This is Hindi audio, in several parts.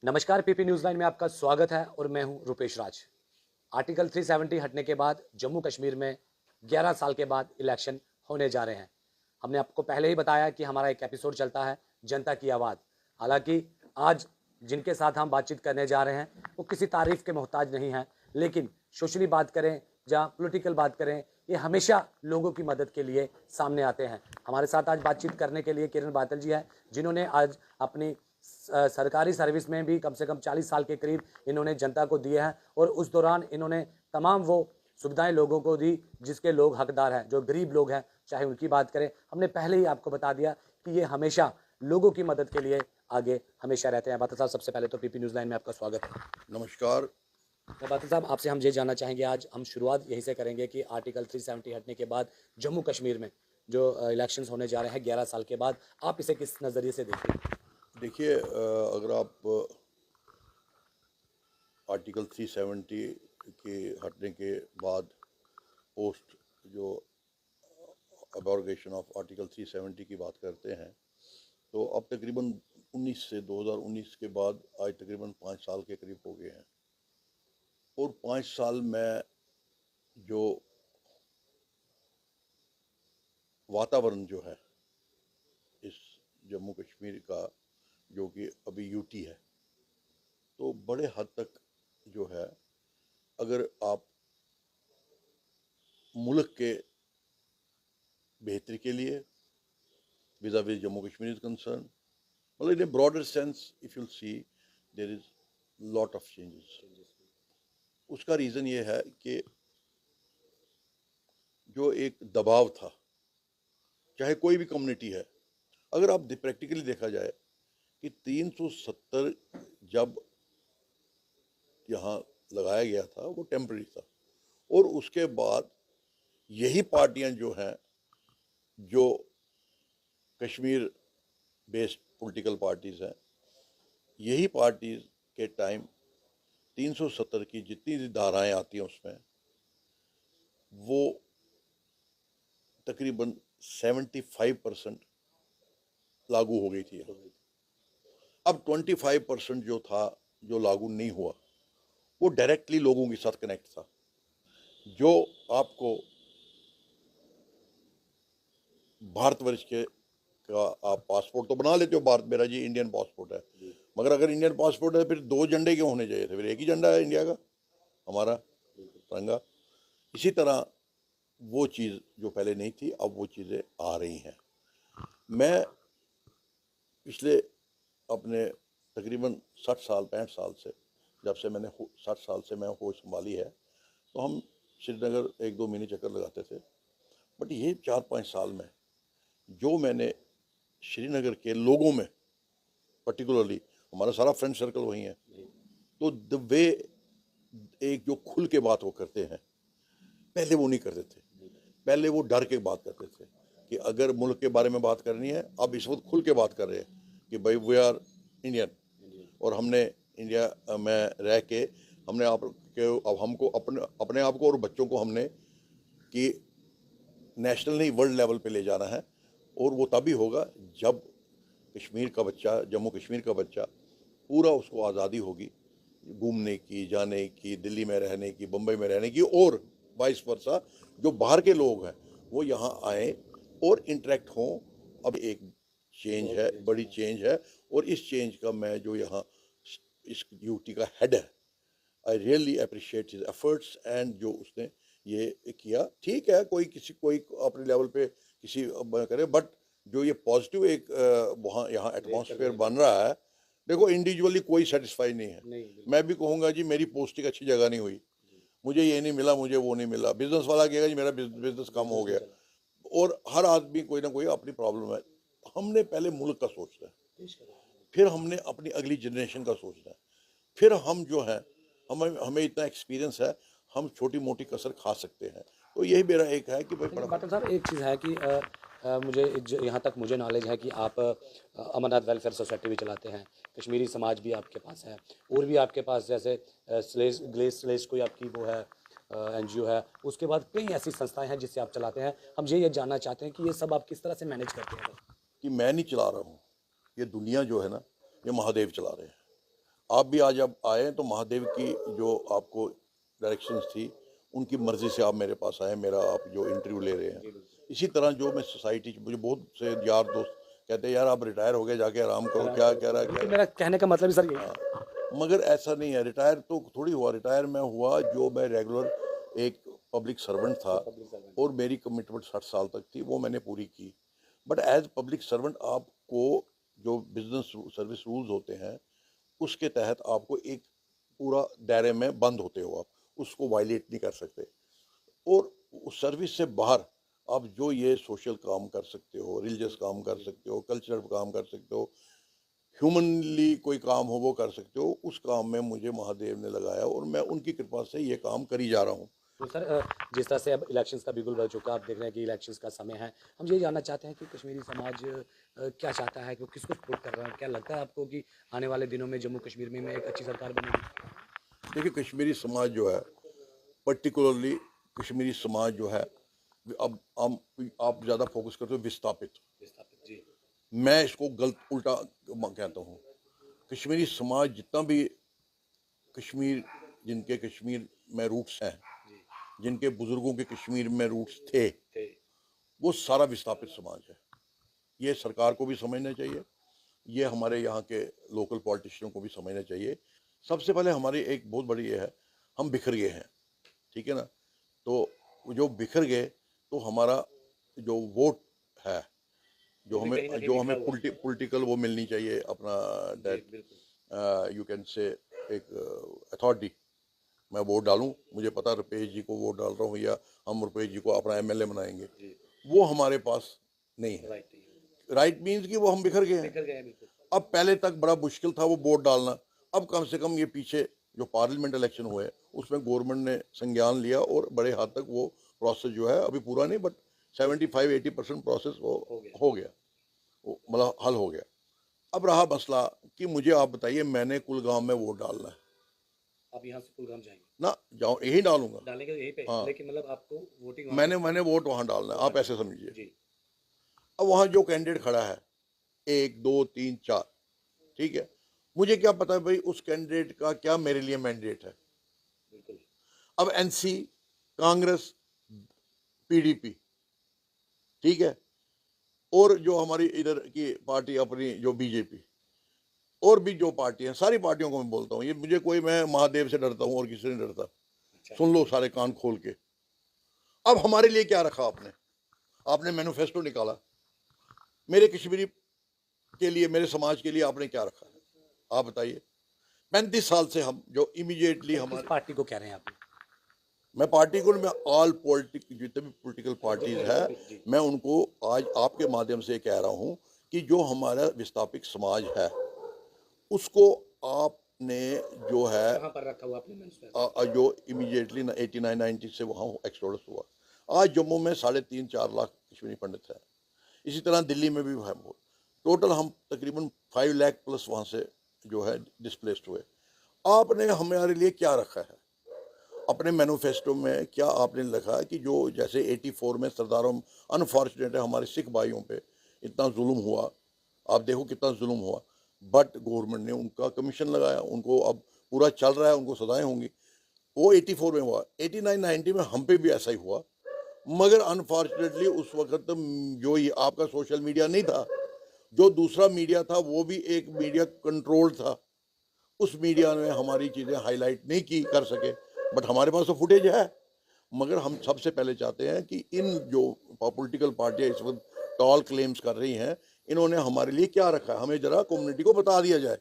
नमस्कार, पीपी न्यूज़ लाइन में आपका स्वागत है और मैं हूं रुपेश राज। आर्टिकल 370 हटने के बाद जम्मू कश्मीर में 11 साल के बाद इलेक्शन होने जा रहे हैं। हमने आपको पहले ही बताया कि हमारा एक एपिसोड चलता है जनता की आवाज़। हालांकि आज जिनके साथ हम बातचीत करने जा रहे हैं वो किसी तारीफ के मोहताज नहीं है, लेकिन सोशली बात करें या पॉलिटिकल बात करें, ये हमेशा लोगों की मदद के लिए सामने आते हैं। हमारे साथ आज बातचीत करने के लिए किरण बादल जी हैं, जिन्होंने आज अपनी सरकारी सर्विस में भी कम से कम 40 साल के करीब इन्होंने जनता को दिए हैं और उस दौरान इन्होंने तमाम वो सुविधाएं लोगों को दी जिसके लोग हकदार हैं, जो गरीब लोग हैं, चाहे उनकी बात करें। हमने पहले ही आपको बता दिया कि ये हमेशा लोगों की मदद के लिए आगे हमेशा रहते हैं। बादल साहब, सबसे पहले तो पीपी न्यूज़ लाइन में आपका स्वागत है। नमस्कार। बादल साहब, आपसे हम ये जानना चाहेंगे, आज हम शुरुआत यहीं से करेंगे कि आर्टिकल 370 हटने के बाद जम्मू कश्मीर में जो इलेक्शंस होने जा रहे हैं 11 साल के बाद, आप इसे किस नज़रिए से देखते हैं? देखिए, अगर आप आर्टिकल 370 के हटने के बाद पोस्ट जो अबॉर्गेशन ऑफ आर्टिकल 370 की बात करते हैं, तो अब तकरीबन 2019 के बाद आज तकरीबन 5 साल के करीब हो गए हैं। और 5 साल में जो वातावरण जो है इस जम्मू कश्मीर का, जो कि अभी यूटी है, तो बड़े हद तक जो है, अगर आप मुल्क के बेहतरी के लिए vis a vis Jammu Kashmir is concern, मतलब in a broader sense if you see there is lot of changes. उसका रीज़न ये है कि जो एक दबाव था, चाहे कोई भी कम्युनिटी है, अगर आप प्रैक्टिकली देखा जाए कि 370 जब यहाँ लगाया गया था वो टेम्पररी था, और उसके बाद यही पार्टियां जो हैं, जो कश्मीर बेस्ड पॉलिटिकल पार्टीज़ हैं, यही पार्टीज़ के टाइम 370 की जितनी भी धाराएं आती हैं उसमें वो तकरीबन 75% लागू हो गई थी। अब 25% जो था, जो लागू नहीं हुआ, वो डायरेक्टली लोगों के साथ कनेक्ट था। जो आपको भारतवर्ष के का आप पासपोर्ट तो बना लेते हो, भारत मेरा जी इंडियन पासपोर्ट है, मगर अगर इंडियन पासपोर्ट है फिर 2 झंडे क्यों होने चाहिए थे? फिर एक ही झंडा है इंडिया का, हमारा तिरंगा। इसी तरह वो चीज़ जो पहले नहीं थी, अब वो चीज़ें आ रही हैं। मैं पिछले अपने तकरीबन 60 साल 65 साल से, जब से मैंने 60 साल से मैं होश संभाली है, तो हम श्रीनगर 1-2 महीने चक्कर लगाते थे। बट ये 4-5 साल में जो मैंने श्रीनगर के लोगों में, पर्टिकुलरली हमारा सारा फ्रेंड सर्कल वही है, तो द वे एक जो खुल के बात वो करते हैं, पहले वो नहीं करते थे। पहले वो डर के बात करते थे कि अगर मुल्क के बारे में बात करनी है, अब इस वक्त खुल के बात कर रहे हैं कि भाई वी आर इंडियन, और हमने इंडिया में रह के हमने आप के अब हमको अपने आप को और बच्चों को हमने कि नेशनल नहीं वर्ल्ड लेवल पे ले जाना है। और वो तभी होगा जब कश्मीर का बच्चा, जम्मू कश्मीर का बच्चा, पूरा उसको आज़ादी होगी घूमने की, जाने की, दिल्ली में रहने की, बम्बई में रहने की, और वाइस वर्सा जो बाहर के लोग हैं वो यहाँ आए और इंटरेक्ट हों। अब एक चेंज है, बड़ी चेंज है, और इस चेंज का मैं जो यहाँ इस यूटी का हेड है, I really appreciate his efforts. And जो उसने ये किया, ठीक है, कोई अपने लेवल पे किसी करे, बट जो ये पॉजिटिव एक वहाँ यहाँ एटमॉस्फेयर बन रहा है, देखो इंडिविजुअली कोई सेटिस्फाई नहीं है। मैं भी कहूँगा जी मेरी पोस्टिंग अच्छी जगह नहीं हुई, मुझे ये नहीं मिला, मुझे वो नहीं मिला। बिजनेस वाला कहेगा जी मेरा बिजनेस कम हो गया, और हर आदमी कोई ना कोई अपनी प्रॉब्लम है। हमने पहले मुल्क का सोचना है, फिर हमने अपनी अगली जनरेशन का सोचना है, फिर हम जो है, हमें इतना एक्सपीरियंस है, हम छोटी मोटी कसर खा सकते हैं। तो यही मेरा एक है कि भाई बाटल साहब, एक चीज़ है कि मुझे यहाँ तक मुझे नॉलेज है कि आप अमरनाथ वेलफेयर सोसाइटी भी चलाते हैं, कश्मीरी समाज भी आपके पास है, और भी आपके पास जैसे ग्लेस कोई आपकी वो है एनजीओ है, उसके बाद कई ऐसी संस्थाएं हैं जिससे आप चलाते हैं। हम ये जानना चाहते हैं कि ये सब आप किस तरह से मैनेज करते हैं? कि मैं नहीं चला रहा हूँ, ये दुनिया जो है ना, ये महादेव चला रहे हैं। आप भी आज अब आए तो महादेव की जो आपको डायरेक्शंस थी उनकी मर्जी से आप मेरे पास आए, मेरा आप जो इंटरव्यू ले रहे हैं। इसी तरह जो मैं सोसाइटी, मुझे बहुत से यार दोस्त कहते हैं यार आप रिटायर हो गए, जाके आराम करो, क्या कह रहा है बिल्कुल, क्या। मेरा कहने का मतलब ही सर यही हाँ, है। मगर ऐसा नहीं है, रिटायर तो थोड़ी हुआ, रिटायर मैं हुआ जो मैं रेगुलर एक पब्लिक सर्वेंट था पब्लिक सर्वेंट। और मेरी कमिटमेंट 60 साल तक थी, वो मैंने पूरी की। बट एज पब्लिक सर्वेंट आपको जो बिजनेस सर्विस रूल्स होते हैं उसके तहत आपको एक पूरा दायरे में बंद होते हो, आप उसको वायलेट नहीं कर सकते। और उस सर्विस से बाहर आप जो ये सोशल काम कर सकते हो, रिलीजियस काम कर सकते हो, कल्चरल काम कर सकते हो, ह्यूमनली कोई काम हो वो कर सकते हो, उस काम में मुझे महादेव ने लगाया और मैं उनकी कृपा से ये काम करी जा रहा हूँ। तो सर जिस तरह से अब इलेक्शंस का बिगुल बज चुका, आप देख रहे हैं कि इलेक्शंस का समय है। हम ये जानना चाहते हैं कि कश्मीरी समाज क्या चाहता है, कि किसको सपोर्ट कर रहा है। क्या लगता है आपको कि आने वाले दिनों में जम्मू कश्मीर में एक अच्छी सरकार बनेगी? देखिए, कश्मीरी समाज जो है, पर्टिकुलरली कश्मीरी समाज जो है, अब हम आप ज़्यादा फोकस करते हो विस्थापित, विस्थापित जी। मैं इसको गलत उल्टा कहता हूँ। कश्मीरी समाज जितना भी कश्मीर, जिनके कश्मीर में रूट्स हैं, जी जिनके बुजुर्गों के कश्मीर में रूट्स थे, थे। वो सारा विस्थापित समाज है। ये सरकार को भी समझना चाहिए, ये हमारे यहाँ के लोकल पॉलिटिशियनों को भी समझना चाहिए। सबसे पहले हमारी एक बहुत बड़ी ये है, हम बिखर गए हैं, ठीक है ना। तो जो बिखर गए तो हमारा जो वोट है, वो भी कहीं ना कहीं बिखरा हुआ है। पॉलिटिकल वो मिलनी चाहिए अपना, जी दैट बिल्कुल। यू कैन से एक अथॉरिटी, मैं वोट डालूं, मुझे पता रुपेश जी को वोट डाल रहा हूँ या हम रुपेश जी को अपना एमएलए बनाएंगे, जी वो हमारे पास नहीं है। राइट। राइट मीन्स कि वो हम बिखर गए हैं। बिखर गए हैं बिल्कुल। अब पहले तक बड़ा मुश्किल था वो वोट डालना, अब कम से कम ये पीछे जो पार्लियामेंट इलेक्शन हुए उसमें गवर्नमेंट ने संज्ञान लिया और बड़े हद तक वो प्रोसेस जो है, अभी पूरा नहीं बट 75-80% प्रोसेस वो हो गया, मतलब हल हो गया। अब रहा मसला कि मुझे आप बताइए, मैंने कुलगाम में वोट डालना है आप यहाँ से कुलगाम जाएंगे? ना, जाऊँ यही डालूंगा। डालेंगे यहीं पे, हाँ, लेकिन मतलब आपको वोटिंग वहाँ मैंने पे। मैंने वोट वहां डालना है, आप ऐसे समझिए। जी अब वहां जो कैंडिडेट खड़ा है, 1 2 3 4, ठीक है, मुझे क्या पता है भाई उस कैंडिडेट का क्या मेरे लिए मैंडेट है। बिल्कुल। अब एनसी, कांग्रेस, पीडीपी, ठीक है, और जो हमारी इधर की पार्टी अपनी जो बीजेपी, और भी जो पार्टी हैं, सारी पार्टियों को मैं बोलता हूँ, ये मुझे कोई, मैं महादेव से डरता हूँ और किसी से नहीं डरता। अच्छा। सुन लो सारे कान खोल के। अब हमारे लिए क्या रखा आपने, आपने मैनिफेस्टो निकाला, मेरे कश्मीरी के लिए, मेरे समाज के लिए आपने क्या रखा है, आप बताइए। 35 साल से हम जो इमीडिएटली किस हमारे, पार्टी को कह रहे हैं आप? मैं पार्टी को, मैं ऑल पॉलिटिक जितने भी पॉलिटिकल पार्टीज है, जी मैं उनको आज आपके माध्यम से कह रहा हूं कि जो हमारा विस्थापित समाज है उसको आपने जो है, कहाँ पर रखा हुआ आपने मैनिफेस्टो? जो इमीडिएटली 89-90 से वहाँ एक्सोडस हुआ, आज जम्मू में 3.5-4 लाख कश्मीरी पंडित हैं, इसी तरह दिल्ली में भी है। टोटल हम तकरीबन 5 लाख प्लस वहाँ से जो है डिस्प्लेस्ड हुए। आपने हमारे लिए क्या रखा है अपने मैनिफेस्टो में, क्या आपने लिखा है कि जो जैसे 84 में सरदारों, अनफॉर्चुनेट है हमारे सिख भाइयों पे इतना जुल्म हुआ, आप देखो कितना जुल्म हुआ, बट गवर्नमेंट ने उनका कमीशन लगाया, उनको अब पूरा चल रहा है, उनको सजाएं होंगी। वो 84 में हुआ, 89-90 में हम पे भी ऐसा ही हुआ, मगर अनफॉर्चुनेटली उस वक्त जो ये आपका सोशल मीडिया नहीं था, जो दूसरा मीडिया था वो भी एक मीडिया कंट्रोल था, उस मीडिया ने हमारी चीज़ें हाईलाइट नहीं की कर सके, बट हमारे पास तो फुटेज है। मगर हम सबसे पहले चाहते हैं कि इन जो पॉलिटिकल पार्टियां इस वक्त टॉल क्लेम्स कर रही हैं, इन्होंने हमारे लिए क्या रखा है, हमें जरा कम्युनिटी को बता दिया जाए,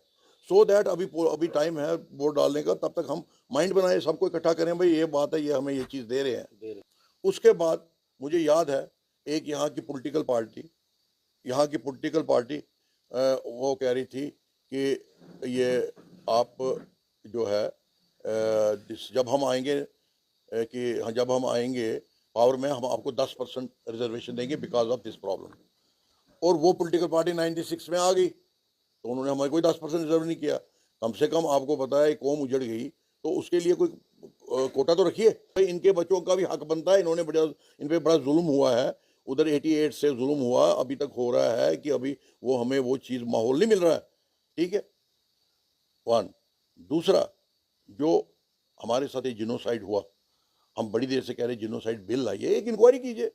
सो दैट अभी टाइम है वोट डालने का, तब तक हम माइंड बनाए, सबको इकट्ठा करें, भाई ये बात है, ये हमें ये चीज़ दे रहे हैं। उसके बाद मुझे याद है एक यहाँ की पॉलिटिकल पार्टी, वो कह रही थी कि ये आप जो है जब हम आएंगे, जब हम आएंगे पावर में, हम आपको 10% रिजर्वेशन देंगे बिकॉज ऑफ दिस प्रॉब्लम। और वो पॉलिटिकल पार्टी 96 में आ गई तो उन्होंने हमें कोई 10% रिजर्व नहीं किया। कम से कम आपको पता है कौम उजड़ गई तो उसके लिए कोई कोटा तो रखिए भाई, इनके बच्चों का भी हक बनता है, इन्होंने इन पे बड़ा जुल्म हुआ है, उधर 88 से जुल्म हुआ, अभी तक हो रहा है कि अभी वो हमें वो चीज़, माहौल नहीं मिल रहा है, ठीक है। वन, दूसरा, जो हमारे साथ ये जिनोसाइड हुआ, हम बड़ी देर से कह रहे जिनोसाइड बिल लाइए, एक इंक्वायरी कीजिए,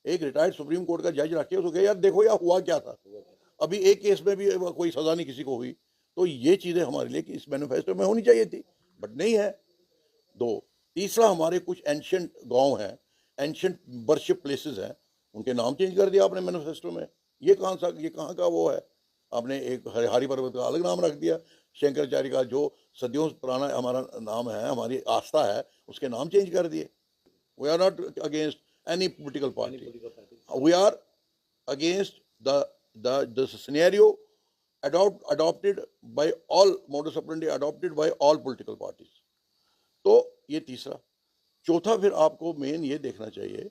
एक रिटायर्ड सुप्रीम कोर्ट का जज रखिए, उसको कहिए यार देखो यार हुआ क्या था। अभी एक केस में भी कोई सजा नहीं किसी को हुई, तो ये चीज़ें हमारे लिए कि इस मैनिफेस्टो में होनी चाहिए थी, बट नहीं है। दो, तीसरा, हमारे कुछ एंशियंट गांव हैं, एंशियंट वर्शिप प्लेसेस हैं, उनके नाम चेंज कर दिया आपने मैनिफेस्टो में। ये कहाँ का वो है? आपने एक हरि पर्वत का अलग नाम रख दिया, शंकराचार्य का जो सदियों पुराना हमारा नाम है, हमारी आस्था है, उसके नाम चेंज कर दिए। We are not against any political party, we are against the scenario adopted by all modus operandi adopted by all political parties। तो ये तीसरा। चौथा, फिर आपको मेन ये देखना चाहिए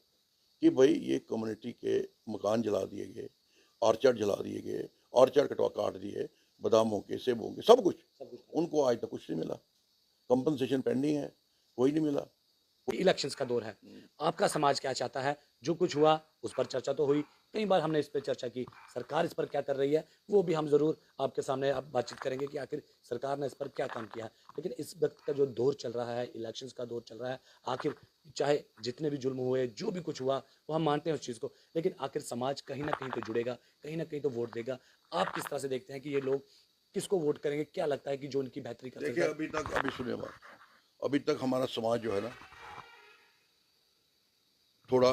कि भाई ये कम्युनिटी के मकान जला दिए गए, ऑर्चर्ड जला दिए गए, ऑर्चर्ड काट दिए, बादामों के, सेबों के, सब कुछ, उनको आज तक कुछ नहीं मिला। कंपनसेशन पेंडिंग है, कोई नहीं मिला। इलेक्शंस का दौर है, आपका समाज क्या चाहता है? जो कुछ हुआ उस पर चर्चा तो हुई, कई बार हमने इस पर चर्चा की, सरकार इस पर क्या कर रही है वो भी हम ज़रूर आपके सामने अब बातचीत करेंगे कि आखिर सरकार ने इस पर क्या काम किया है। लेकिन इस वक्त का जो दौर चल रहा है, इलेक्शंस का दौर चल रहा है, आखिर चाहे जितने भी जुल्म हुए, जो भी कुछ हुआ, वो हम मानते हैं उस चीज़ को, लेकिन आखिर समाज कहीं ना कहीं तो जुड़ेगा, कहीं ना कहीं तो वोट देगा। आप किस तरह से देखते हैं कि ये लोग किसको वोट करेंगे? क्या लगता है कि जो उनकी बेहतरी कर देखिए, अभी सुनिए बात, अभी तक हमारा समाज जो है ना, थोड़ा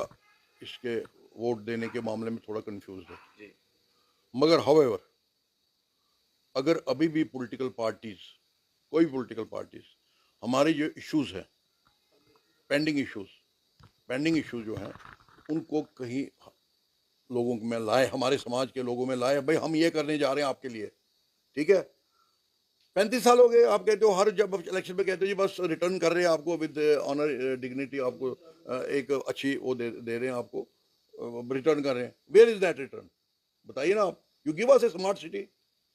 इसके वोट देने के मामले में थोड़ा कंफ्यूज है। मगर हाउएवर, अगर अभी भी पॉलिटिकल पार्टीज, कोई पॉलिटिकल पार्टीज, हमारे जो इश्यूज हैं, पेंडिंग इश्यूज जो हैं, उनको कहीं लोगों में लाए, हमारे समाज के लोगों में लाए, भाई हम ये करने जा रहे हैं आपके लिए, ठीक है। 35 साल हो गए, आप कहते हो हर जब इलेक्शन में कहते हो जी बस रिटर्न कर रहे हैं आपको विद ऑनर डिग्निटी, आपको एक अच्छी वो दे रहे हैं, आपको रिटर्न कर रहे हैं। Where is that return? बताइए ना आप। You give us a smart city,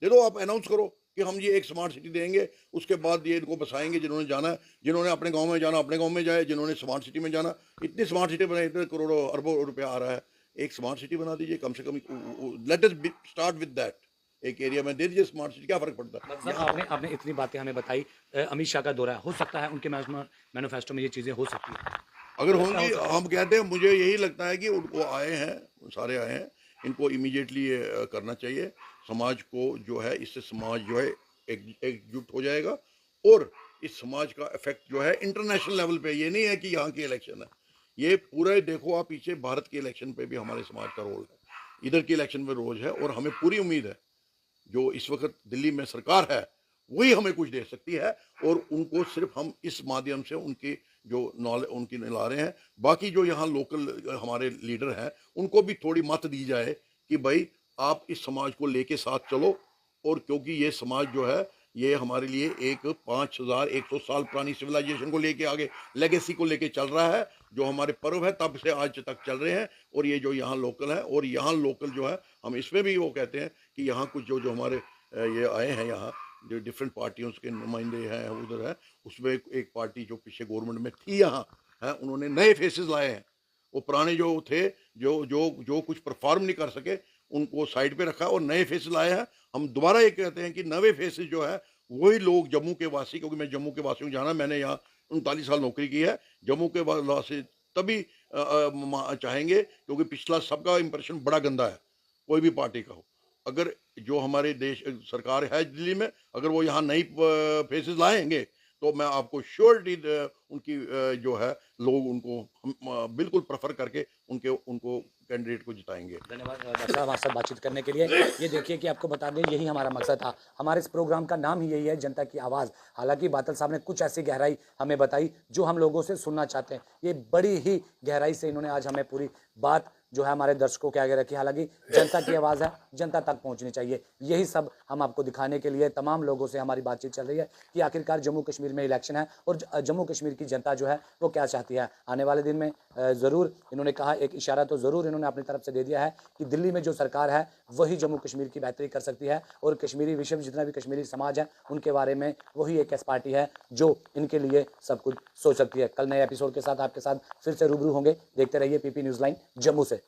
दे दो, आप अनाउंस करो कि हम ये एक स्मार्ट सिटी देंगे, उसके बाद ये इनको बसाएंगे, जिन्होंने जाना है, जिन्होंने अपने गांव में जाना अपने गांव में जाए, जिन्होंने स्मार्ट सिटी में जाना। इतनी स्मार्ट सिटी बनाई, इतने करोड़ों अरबों रुपया आ रहा है, एक स्मार्ट सिटी बना दीजिए कम से कम। Let us start with that, एक एरिया में दे दीजिए स्मार्ट सिटी, क्या फर्क पड़ता है? मतलब आपने इतनी बातें हमें बताई, अमित शाह का दौरा है, हो सकता है उनके मैनिफेस्टो में ये चीज़ें हो सकती है, अगर होंगी, हम कहते हैं, मुझे यही लगता है कि उनको आए हैं, सारे आए हैं, इनको इमीडिएटली ये करना चाहिए। समाज को जो है, इससे समाज जो है एकजुट हो जाएगा, और इस समाज का इफेक्ट जो है इंटरनेशनल लेवल पे, ये नहीं है कि यहाँ की इलेक्शन है, ये पूरा देखो आप पीछे भारत के इलेक्शन पे भी हमारे समाज का रोल है, इधर के इलेक्शन में रोल है, और हमें पूरी उम्मीद है जो इस वक्त दिल्ली में सरकार है वही हमें कुछ दे सकती है, और उनको सिर्फ हम इस माध्यम से उनकी जो नॉलेज उनकी ला रहे हैं। बाकी जो यहाँ लोकल हमारे लीडर हैं, उनको भी थोड़ी मत दी जाए कि भाई आप इस समाज को लेके साथ चलो, और क्योंकि ये समाज जो है, ये हमारे लिए एक 5100 साल पुरानी सिविलाइजेशन को लेके आगे, लेगेसी को लेके चल रहा है, जो हमारे पर्व है तब से आज तक चल रहे हैं। और ये जो यहाँ लोकल है, और यहाँ लोकल जो है, हम इसमें भी वो कहते हैं कि यहाँ कुछ जो हमारे ये आए हैं, यहाँ जो डिफरेंट पार्टियों के नुमाइंदे हैं उधर है, उसमें एक पार्टी जो पीछे गवर्नमेंट में थी यहाँ है, उन्होंने नए फेसेस लाए हैं। वो पुराने जो थे, जो जो जो कुछ परफॉर्म नहीं कर सके, उनको साइड पे रखा और नए फेसेस लाए हैं। हम दोबारा ये कहते हैं कि नए फेसेस जो है, वही लोग जम्मू के वासी, क्योंकि मैं जम्मू के वासी हूँ, जाना, मैंने यहाँ 39 साल नौकरी की है, जम्मू के वासी तभी चाहेंगे, क्योंकि पिछला सबका इंप्रेशन बड़ा गंदा है, कोई भी पार्टी का हो। अगर जो हमारे देश सरकार है दिल्ली में, अगर वो यहाँ नई फेसेस लाएंगे, तो मैं आपको श्योरिटी उनकी जो है, लोग उनको बिल्कुल प्रेफर करके उनको कैंडिडेट को जिताएंगे। धन्यवाद डॉक्टर साहब हमारे साथ बातचीत करने के लिए। ये देखिए कि आपको बता दें, यही हमारा मकसद था, हमारे इस प्रोग्राम का नाम ही यही है, जनता की आवाज़। हालांकि बादल साहब ने कुछ ऐसी गहराई हमें बताई जो हम लोगों से सुनना चाहते हैं। ये बड़ी ही गहराई से इन्होंने आज हमें पूरी बात जो है हमारे दर्शकों के आगे रखी। हालांकि जनता की आवाज़ है, जनता तक पहुंचनी चाहिए, यही सब हम आपको दिखाने के लिए तमाम लोगों से हमारी बातचीत चल रही है कि आखिरकार जम्मू कश्मीर में इलेक्शन है और जम्मू कश्मीर की जनता जो है वो क्या चाहती है। आने वाले दिन में ज़रूर इन्होंने कहा, एक इशारा तो ज़रूर इन्होंने अपनी तरफ से दे दिया है कि दिल्ली में जो सरकार है वही जम्मू कश्मीर की बेहतरी कर सकती है, और कश्मीरी विषय जितना भी कश्मीरी समाज है उनके बारे में वही एक ऐसी पार्टी है जो इनके लिए सब कुछ सोच सकती है। कल नए एपिसोड के साथ आपके साथ फिर से रूबरू होंगे। देखते रहिए पीपी न्यूज़ लाइन जम्मू से।